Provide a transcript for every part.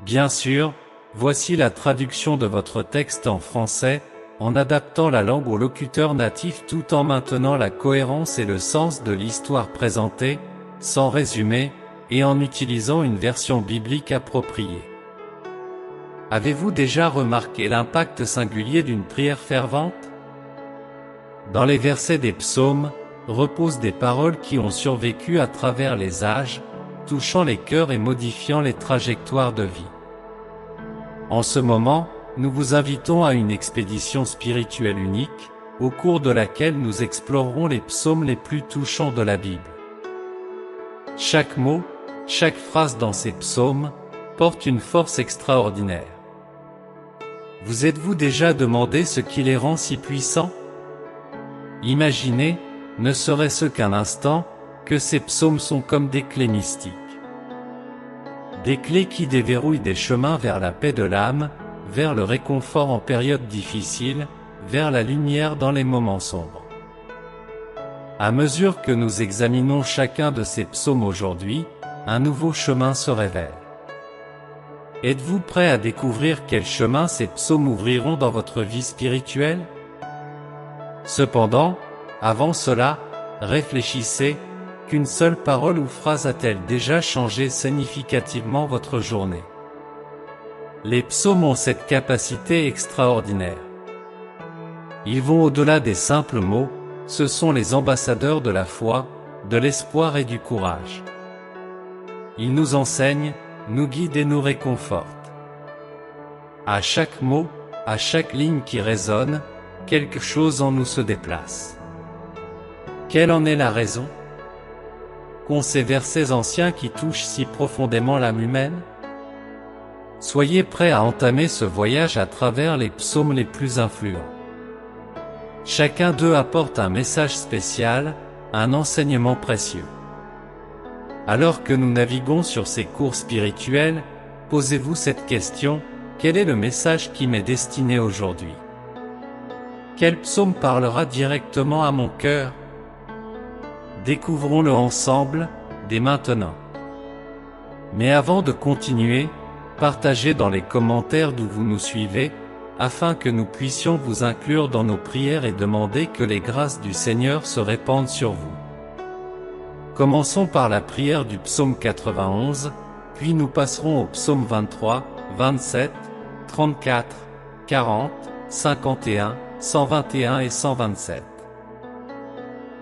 Bien sûr, voici la traduction de votre texte en français, en adaptant la langue au locuteur natif tout en maintenant la cohérence et le sens de l'histoire présentée, sans résumé, et en utilisant une version biblique appropriée. Avez-vous déjà remarqué l'impact singulier d'une prière fervente? Dans les versets des psaumes, reposent des paroles qui ont survécu à travers les âges, touchant les cœurs et modifiant les trajectoires de vie. En ce moment, nous vous invitons à une expédition spirituelle unique, au cours de laquelle nous explorerons les psaumes les plus touchants de la Bible. Chaque mot, chaque phrase dans ces psaumes, porte une force extraordinaire. Vous êtes-vous déjà demandé ce qui les rend si puissants? Imaginez, ne serait-ce qu'un instant, que ces psaumes sont comme des clés mystiques. Des clés qui déverrouillent des chemins vers la paix de l'âme, vers le réconfort en période difficile, vers la lumière dans les moments sombres. À mesure que nous examinons chacun de ces psaumes aujourd'hui, un nouveau chemin se révèle. Êtes-vous prêt à découvrir quel chemin ces psaumes ouvriront dans votre vie spirituelle? Cependant, avant cela, réfléchissez, qu'une seule parole ou phrase a-t-elle déjà changé significativement votre journée? Les psaumes ont cette capacité extraordinaire. Ils vont au-delà des simples mots, ce sont les ambassadeurs de la foi, de l'espoir et du courage. Ils nous enseignent, nous guident et nous réconfortent. À chaque mot, à chaque ligne qui résonne, quelque chose en nous se déplace. Quelle en est la raison? Qu'ont ces versets anciens qui touchent si profondément l'âme humaine? Soyez prêts à entamer ce voyage à travers les psaumes les plus influents. Chacun d'eux apporte un message spécial, un enseignement précieux. Alors que nous naviguons sur ces cours spirituels, posez-vous cette question: quel est le message qui m'est destiné aujourd'hui? Quel psaume parlera directement à mon cœur? Découvrons-le ensemble, dès maintenant. Mais avant de continuer, partagez dans les commentaires d'où vous nous suivez, afin que nous puissions vous inclure dans nos prières et demander que les grâces du Seigneur se répandent sur vous. Commençons par la prière du psaume 91, puis nous passerons au psaume 23, 27, 34, 40, 51, 121 et 127.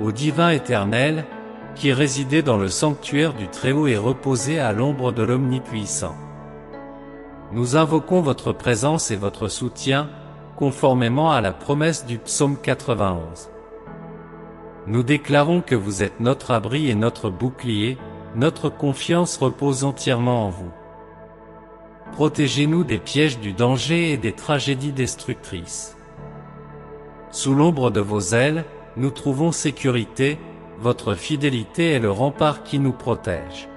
Ô divin Éternel, qui résidez dans le sanctuaire du Très-Haut et reposez à l'ombre de l'Omnipuissant. Nous invoquons votre présence et votre soutien, conformément à la promesse du psaume 91. Nous déclarons que vous êtes notre abri et notre bouclier, notre confiance repose entièrement en vous. Protégez-nous des pièges du danger et des tragédies destructrices. Sous l'ombre de vos ailes, nous trouvons sécurité, votre fidélité est le rempart qui nous protège.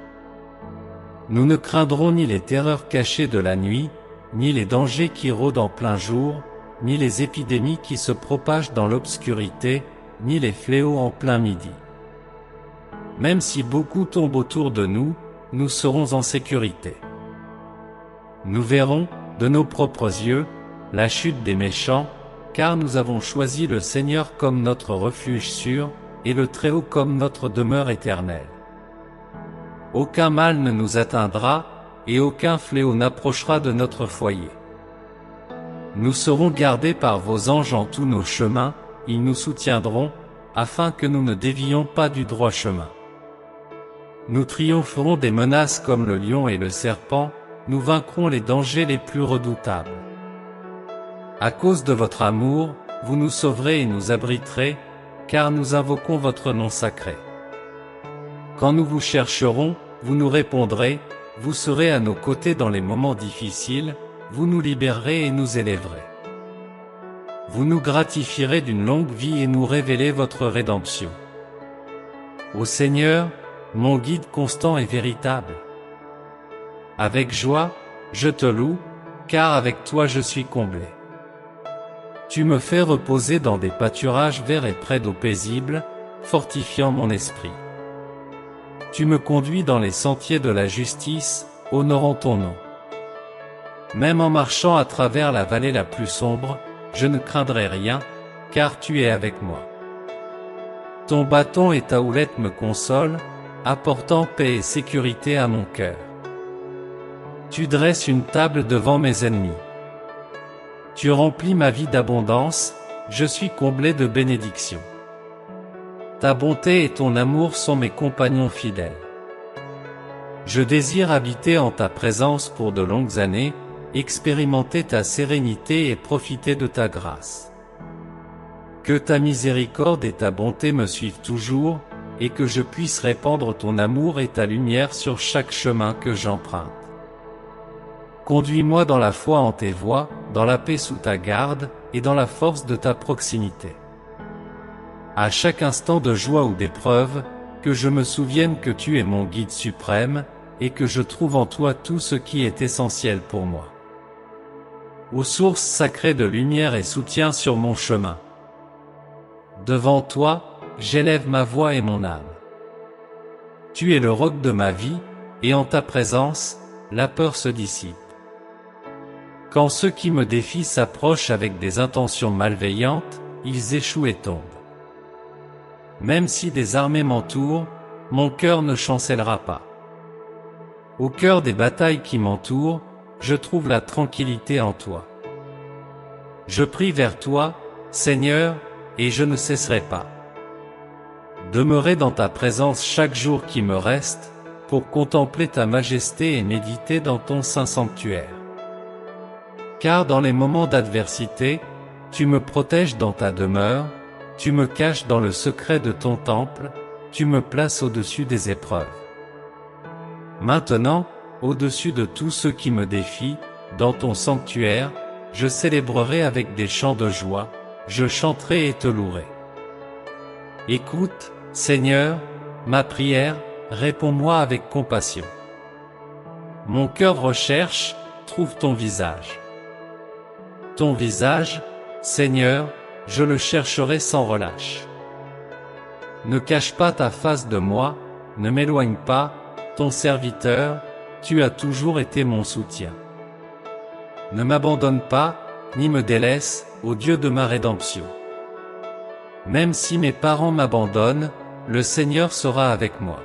Nous ne craindrons ni les terreurs cachées de la nuit, ni les dangers qui rôdent en plein jour, ni les épidémies qui se propagent dans l'obscurité, ni les fléaux en plein midi. Même si beaucoup tombent autour de nous, nous serons en sécurité. Nous verrons, de nos propres yeux, la chute des méchants, car nous avons choisi le Seigneur comme notre refuge sûr, et le Très-Haut comme notre demeure éternelle. Aucun mal ne nous atteindra, et aucun fléau n'approchera de notre foyer. Nous serons gardés par vos anges en tous nos chemins, ils nous soutiendront, afin que nous ne dévions pas du droit chemin. Nous triompherons des menaces comme le lion et le serpent, nous vaincrons les dangers les plus redoutables. À cause de votre amour, vous nous sauverez et nous abriterez, car nous invoquons votre nom sacré. Quand nous vous chercherons, vous nous répondrez, vous serez à nos côtés dans les moments difficiles, vous nous libérerez et nous élèverez. Vous nous gratifierez d'une longue vie et nous révélez votre rédemption. Ô Seigneur, mon guide constant et véritable. Avec joie, je te loue, car avec toi je suis comblé. Tu me fais reposer dans des pâturages verts et près d'eau paisible, fortifiant mon esprit. Tu me conduis dans les sentiers de la justice, honorant ton nom. Même en marchant à travers la vallée la plus sombre, je ne craindrai rien, car tu es avec moi. Ton bâton et ta houlette me consolent, apportant paix et sécurité à mon cœur. Tu dresses une table devant mes ennemis. Tu remplis ma vie d'abondance, je suis comblé de bénédictions. Ta bonté et ton amour sont mes compagnons fidèles. Je désire habiter en ta présence pour de longues années, expérimenter ta sérénité et profiter de ta grâce. Que ta miséricorde et ta bonté me suivent toujours, et que je puisse répandre ton amour et ta lumière sur chaque chemin que j'emprunte. Conduis-moi dans la foi en tes voies, dans la paix sous ta garde, et dans la force de ta proximité. À chaque instant de joie ou d'épreuve, que je me souvienne que tu es mon guide suprême, et que je trouve en toi tout ce qui est essentiel pour moi. Ô source sacrée de lumière et soutien sur mon chemin. Devant toi, j'élève ma voix et mon âme. Tu es le roc de ma vie, et en ta présence, la peur se dissipe. Quand ceux qui me défient s'approchent avec des intentions malveillantes, ils échouent et tombent. Même si des armées m'entourent, mon cœur ne chancellera pas. Au cœur des batailles qui m'entourent, je trouve la tranquillité en toi. Je prie vers toi, Seigneur, et je ne cesserai pas. Demeurer dans ta présence chaque jour qui me reste, pour contempler ta majesté et méditer dans ton saint sanctuaire. Car dans les moments d'adversité, tu me protèges dans ta demeure, tu me caches dans le secret de ton temple, tu me places au-dessus des épreuves. Maintenant, au-dessus de tous ceux qui me défient, dans ton sanctuaire, je célébrerai avec des chants de joie, je chanterai et te louerai. Écoute, Seigneur, ma prière, réponds-moi avec compassion. Mon cœur recherche, trouve ton visage. Ton visage, Seigneur, je le chercherai sans relâche. Ne cache pas ta face de moi, ne m'éloigne pas, ton serviteur, tu as toujours été mon soutien. Ne m'abandonne pas, ni me délaisse, ô Dieu de ma rédemption. Même si mes parents m'abandonnent, le Seigneur sera avec moi.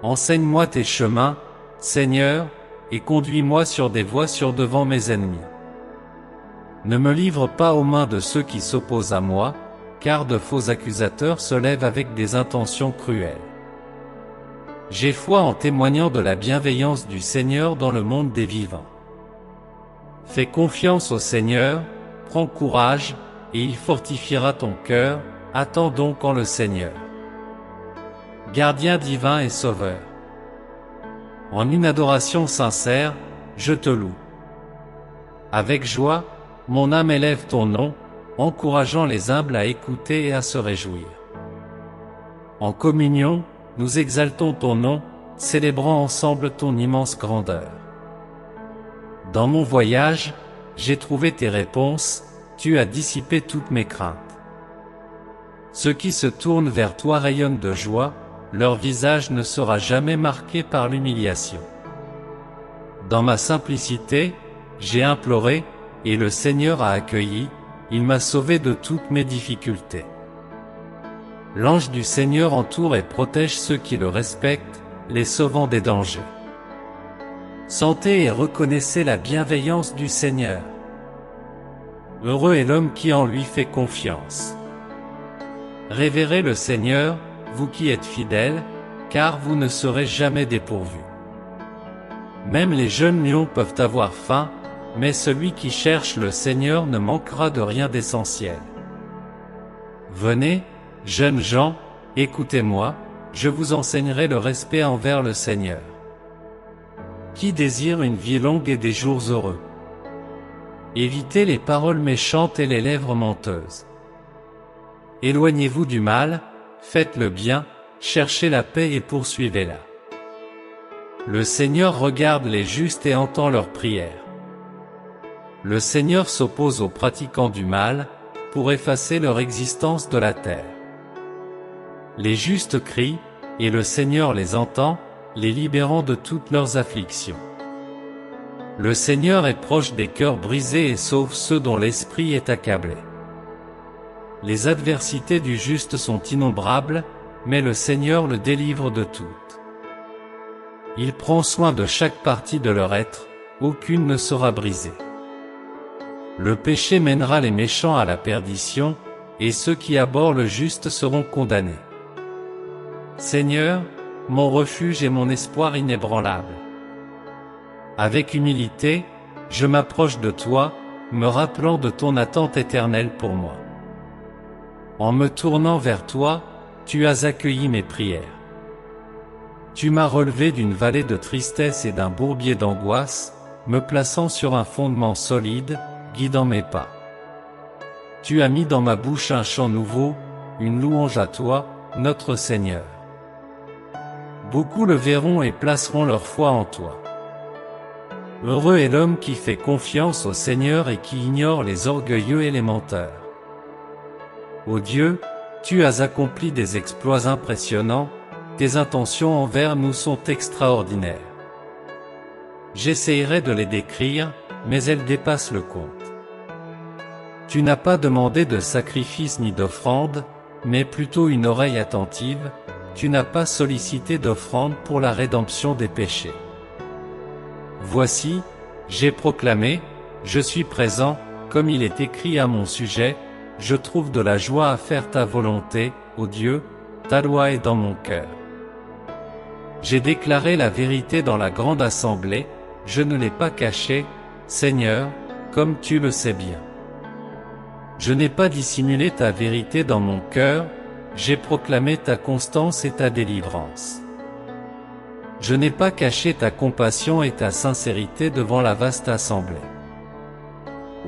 Enseigne-moi tes chemins, Seigneur, et conduis-moi sur des voies sûres devant mes ennemis. Ne me livre pas aux mains de ceux qui s'opposent à moi, car de faux accusateurs se lèvent avec des intentions cruelles. J'ai foi en témoignant de la bienveillance du Seigneur dans le monde des vivants. Fais confiance au Seigneur, prends courage, et il fortifiera ton cœur, attends donc en le Seigneur. Gardien divin et sauveur. En une adoration sincère, je te loue. Avec joie, mon âme élève ton nom, encourageant les humbles à écouter et à se réjouir. En communion, nous exaltons ton nom, célébrant ensemble ton immense grandeur. Dans mon voyage, j'ai trouvé tes réponses, tu as dissipé toutes mes craintes. Ceux qui se tournent vers toi rayonnent de joie, leur visage ne sera jamais marqué par l'humiliation. Dans ma simplicité, j'ai imploré, et le Seigneur a accueilli, il m'a sauvé de toutes mes difficultés. L'ange du Seigneur entoure et protège ceux qui le respectent, les sauvant des dangers. Sentez et reconnaissez la bienveillance du Seigneur. Heureux est l'homme qui en lui fait confiance. Révérez le Seigneur, vous qui êtes fidèles, car vous ne serez jamais dépourvus. Même les jeunes lions peuvent avoir faim, mais celui qui cherche le Seigneur ne manquera de rien d'essentiel. Venez, jeunes gens, écoutez-moi, je vous enseignerai le respect envers le Seigneur. Qui désire une vie longue et des jours heureux? Évitez les paroles méchantes et les lèvres menteuses. Éloignez-vous du mal, faites le bien, cherchez la paix et poursuivez-la. Le Seigneur regarde les justes et entend leurs prières. Le Seigneur s'oppose aux pratiquants du mal, pour effacer leur existence de la terre. Les justes crient, et le Seigneur les entend, les libérant de toutes leurs afflictions. Le Seigneur est proche des cœurs brisés et sauve ceux dont l'esprit est accablé. Les adversités du juste sont innombrables, mais le Seigneur le délivre de toutes. Il prend soin de chaque partie de leur être, aucune ne sera brisée. Le péché mènera les méchants à la perdition, et ceux qui abhorrent le juste seront condamnés. Seigneur, mon refuge et mon espoir inébranlable. Avec humilité, je m'approche de toi, me rappelant de ton attente éternelle pour moi. En me tournant vers toi, tu as accueilli mes prières. Tu m'as relevé d'une vallée de tristesse et d'un bourbier d'angoisse, me plaçant sur un fondement solide, guidant mes pas. Tu as mis dans ma bouche un chant nouveau, une louange à toi, notre Seigneur. Beaucoup le verront et placeront leur foi en toi. Heureux est l'homme qui fait confiance au Seigneur et qui ignore les orgueilleux et les menteurs. Ô Dieu, tu as accompli des exploits impressionnants, tes intentions envers nous sont extraordinaires. J'essayerai de les décrire, mais elles dépassent le compte. Tu n'as pas demandé de sacrifice ni d'offrande, mais plutôt une oreille attentive, tu n'as pas sollicité d'offrande pour la rédemption des péchés. Voici, j'ai proclamé, je suis présent, comme il est écrit à mon sujet, je trouve de la joie à faire ta volonté, ô Dieu, ta loi est dans mon cœur. J'ai déclaré la vérité dans la grande assemblée, je ne l'ai pas cachée, Seigneur, comme tu le sais bien. Je n'ai pas dissimulé ta vérité dans mon cœur, j'ai proclamé ta constance et ta délivrance. Je n'ai pas caché ta compassion et ta sincérité devant la vaste assemblée.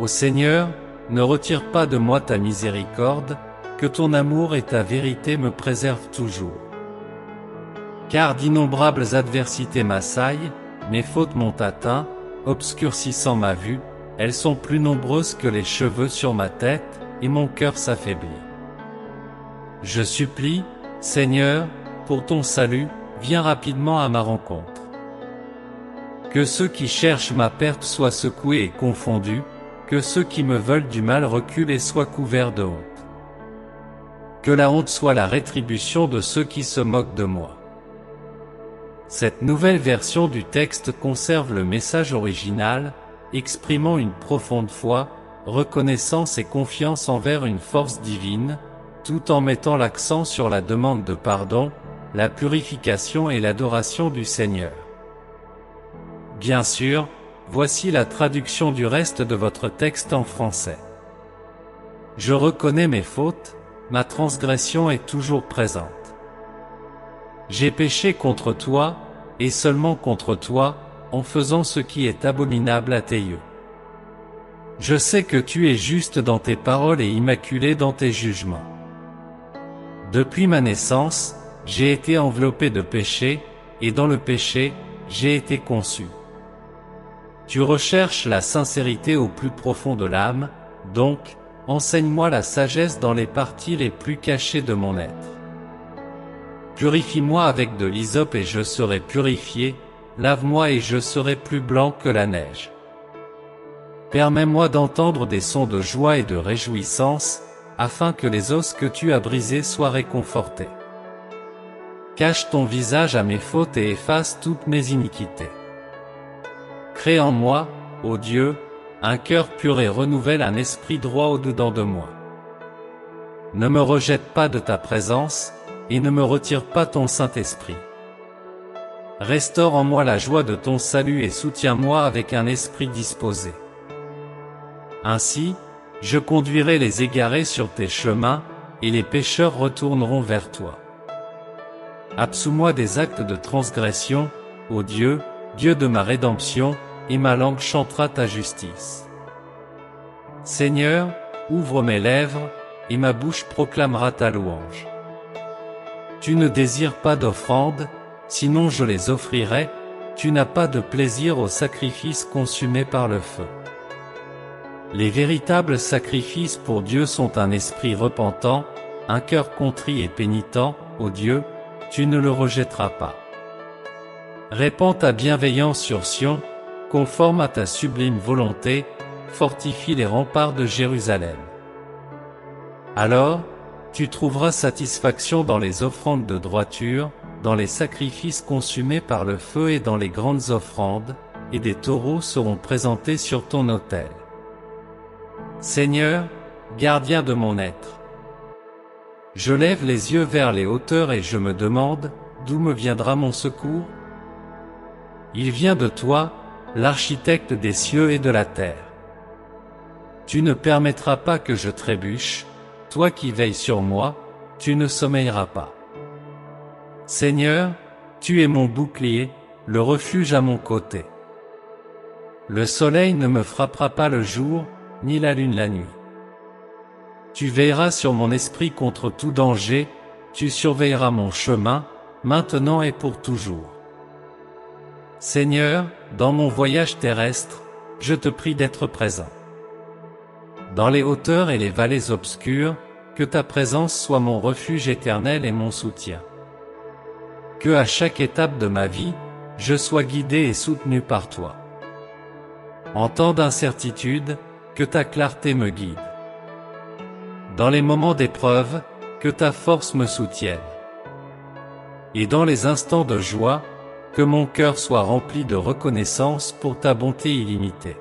Ô Seigneur, ne retire pas de moi ta miséricorde, que ton amour et ta vérité me préservent toujours. Car d'innombrables adversités m'assaillent, mes fautes m'ont atteint, obscurcissant ma vue, elles sont plus nombreuses que les cheveux sur ma tête, et mon cœur s'affaiblit. Je supplie, Seigneur, pour ton salut, viens rapidement à ma rencontre. Que ceux qui cherchent ma perte soient secoués et confondus, que ceux qui me veulent du mal reculent et soient couverts de honte. Que la honte soit la rétribution de ceux qui se moquent de moi. Cette nouvelle version du texte conserve le message original, exprimant une profonde foi, reconnaissance et confiance envers une force divine, tout en mettant l'accent sur la demande de pardon, la purification et l'adoration du Seigneur. Bien sûr, voici la traduction du reste de votre texte en français. Je reconnais mes fautes, ma transgression est toujours présente. J'ai péché contre toi, et seulement contre toi, en faisant ce qui est abominable à tes yeux. Je sais que tu es juste dans tes paroles et immaculé dans tes jugements. Depuis ma naissance, j'ai été enveloppé de péché, et dans le péché, j'ai été conçu. Tu recherches la sincérité au plus profond de l'âme, donc, enseigne-moi la sagesse dans les parties les plus cachées de mon être. Purifie-moi avec de l'hysope et je serai purifié, lave-moi et je serai plus blanc que la neige. Permets-moi d'entendre des sons de joie et de réjouissance, afin que les os que tu as brisés soient réconfortés. Cache ton visage à mes fautes et efface toutes mes iniquités. Crée en moi, ô Dieu, un cœur pur et renouvelle un esprit droit au-dedans de moi. Ne me rejette pas de ta présence, et ne me retire pas ton Saint-Esprit. Restaure en moi la joie de ton salut et soutiens-moi avec un esprit disposé. Ainsi, je conduirai les égarés sur tes chemins, et les pécheurs retourneront vers toi. Absous-moi des actes de transgression, ô Dieu, Dieu de ma rédemption, et ma langue chantera ta justice. Seigneur, ouvre mes lèvres, et ma bouche proclamera ta louange. Tu ne désires pas d'offrande, sinon je les offrirais, tu n'as pas de plaisir aux sacrifices consumés par le feu. Les véritables sacrifices pour Dieu sont un esprit repentant, un cœur contrit et pénitent, ô Dieu, tu ne le rejetteras pas. Répands ta bienveillance sur Sion, conforme à ta sublime volonté, fortifie les remparts de Jérusalem. Alors, tu trouveras satisfaction dans les offrandes de droiture, dans les sacrifices consumés par le feu et dans les grandes offrandes, et des taureaux seront présentés sur ton autel. Seigneur, gardien de mon être. Je lève les yeux vers les hauteurs et je me demande, d'où me viendra mon secours? Il vient de toi, l'architecte des cieux et de la terre. Tu ne permettras pas que je trébuche, toi qui veilles sur moi, tu ne sommeilleras pas. Seigneur, tu es mon bouclier, le refuge à mon côté. Le soleil ne me frappera pas le jour, ni la lune la nuit. Tu veilleras sur mon esprit contre tout danger, tu surveilleras mon chemin, maintenant et pour toujours. Seigneur, dans mon voyage terrestre, je te prie d'être présent. Dans les hauteurs et les vallées obscures, que ta présence soit mon refuge éternel et mon soutien. Que à chaque étape de ma vie, je sois guidé et soutenu par toi. En temps d'incertitude, que ta clarté me guide. Dans les moments d'épreuve, que ta force me soutienne. Et dans les instants de joie, que mon cœur soit rempli de reconnaissance pour ta bonté illimitée.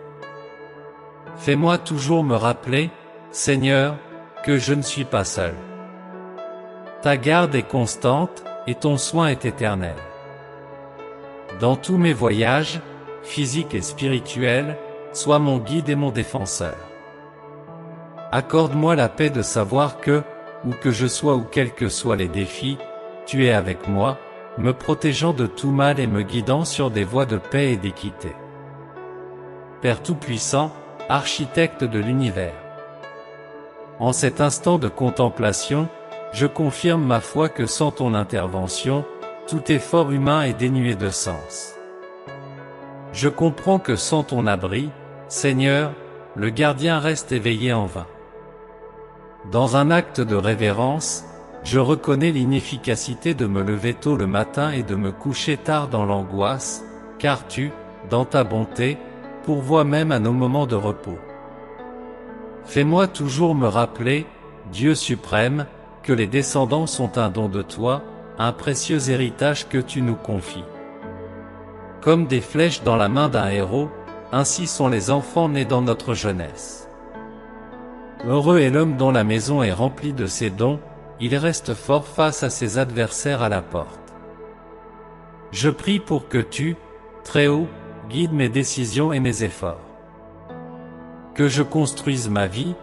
Fais-moi toujours me rappeler, Seigneur, que je ne suis pas seul. Ta garde est constante, et ton soin est éternel. Dans tous mes voyages, physiques et spirituels, sois mon guide et mon défenseur. Accorde-moi la paix de savoir que, où que je sois ou quels que soient les défis, tu es avec moi, me protégeant de tout mal et me guidant sur des voies de paix et d'équité. Père Tout-Puissant, architecte de l'univers. En cet instant de contemplation, je confirme ma foi que sans ton intervention, tout effort humain est dénué de sens. Je comprends que sans ton abri, Seigneur, le gardien reste éveillé en vain. Dans un acte de révérence, je reconnais l'inefficacité de me lever tôt le matin et de me coucher tard dans l'angoisse, car tu, dans ta bonté, pourvois même à nos moments de repos. Fais-moi toujours me rappeler, Dieu suprême, que les descendants sont un don de toi, un précieux héritage que tu nous confies. Comme des flèches dans la main d'un héros, ainsi sont les enfants nés dans notre jeunesse. Heureux est l'homme dont la maison est remplie de ses dons, il reste fort face à ses adversaires à la porte. Je prie pour que tu, Très-Haut, guides mes décisions et mes efforts. Que je construise ma vie,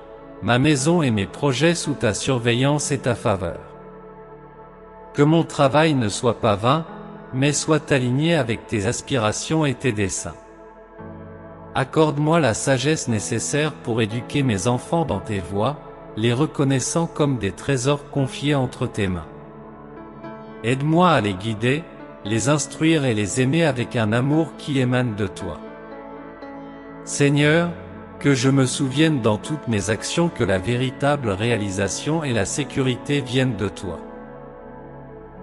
ma maison et mes projets sous ta surveillance et ta faveur. Que mon travail ne soit pas vain, mais soit aligné avec tes aspirations et tes desseins. Accorde-moi la sagesse nécessaire pour éduquer mes enfants dans tes voies, les reconnaissant comme des trésors confiés entre tes mains. Aide-moi à les guider, les instruire et les aimer avec un amour qui émane de toi. Seigneur, que je me souvienne dans toutes mes actions que la véritable réalisation et la sécurité viennent de toi.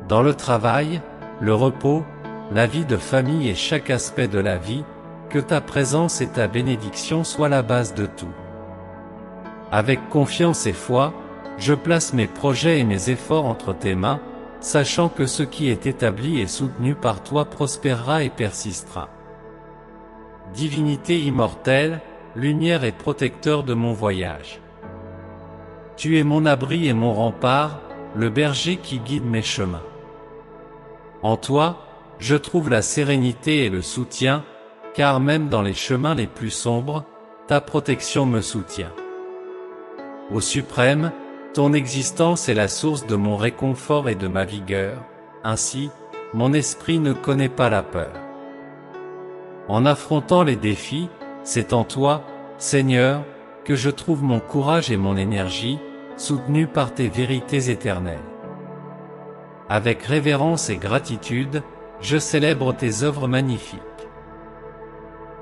Dans le travail, le repos, la vie de famille et chaque aspect de la vie, que ta présence et ta bénédiction soient la base de tout. Avec confiance et foi, je place mes projets et mes efforts entre tes mains, sachant que ce qui est établi et soutenu par toi prospérera et persistera. Divinité immortelle, lumière et protecteur de mon voyage. Tu es mon abri et mon rempart, le berger qui guide mes chemins. En toi, je trouve la sérénité et le soutien, car même dans les chemins les plus sombres, ta protection me soutient. Ô suprême, ton existence est la source de mon réconfort et de ma vigueur, ainsi, mon esprit ne connaît pas la peur. En affrontant les défis, c'est en toi, Seigneur, que je trouve mon courage et mon énergie, soutenus par tes vérités éternelles. Avec révérence et gratitude, je célèbre tes œuvres magnifiques.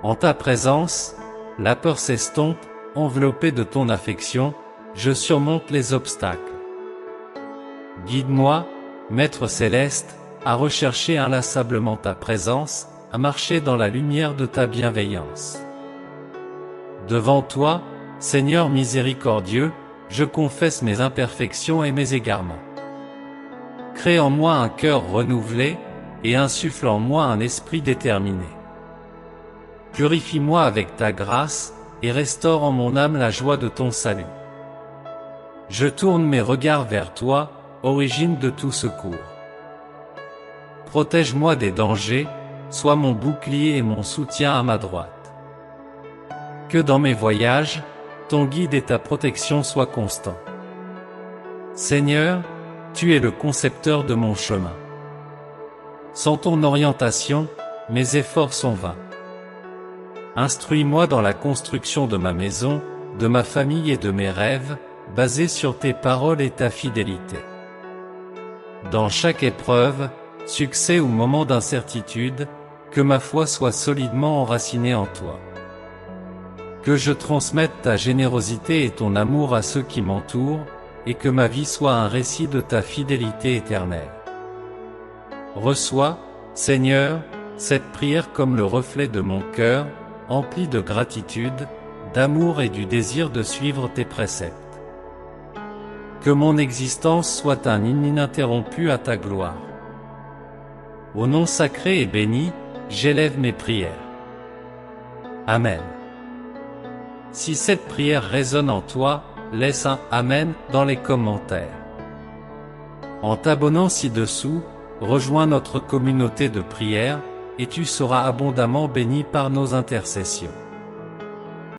En ta présence, la peur s'estompe, enveloppée de ton affection, je surmonte les obstacles. Guide-moi, Maître céleste, à rechercher inlassablement ta présence, à marcher dans la lumière de ta bienveillance. Devant toi, Seigneur miséricordieux, je confesse mes imperfections et mes égarements. Crée en moi un cœur renouvelé, et insuffle en moi un esprit déterminé. Purifie-moi avec ta grâce, et restaure en mon âme la joie de ton salut. Je tourne mes regards vers toi, origine de tout secours. Protège-moi des dangers, sois mon bouclier et mon soutien à ma droite. Que dans mes voyages, ton guide et ta protection soient constants. Seigneur, tu es le concepteur de mon chemin. Sans ton orientation, mes efforts sont vains. Instruis-moi dans la construction de ma maison, de ma famille et de mes rêves, basés sur tes paroles et ta fidélité. Dans chaque épreuve, succès ou moment d'incertitude, que ma foi soit solidement enracinée en toi. Que je transmette ta générosité et ton amour à ceux qui m'entourent, et que ma vie soit un récit de ta fidélité éternelle. Reçois, Seigneur, cette prière comme le reflet de mon cœur, empli de gratitude, d'amour et du désir de suivre tes préceptes. Que mon existence soit un hymne ininterrompu à ta gloire. Au nom sacré et béni, j'élève mes prières. Amen. Si cette prière résonne en toi, laisse un « Amen » dans les commentaires. En t'abonnant ci-dessous, rejoins notre communauté de prière, et tu seras abondamment béni par nos intercessions.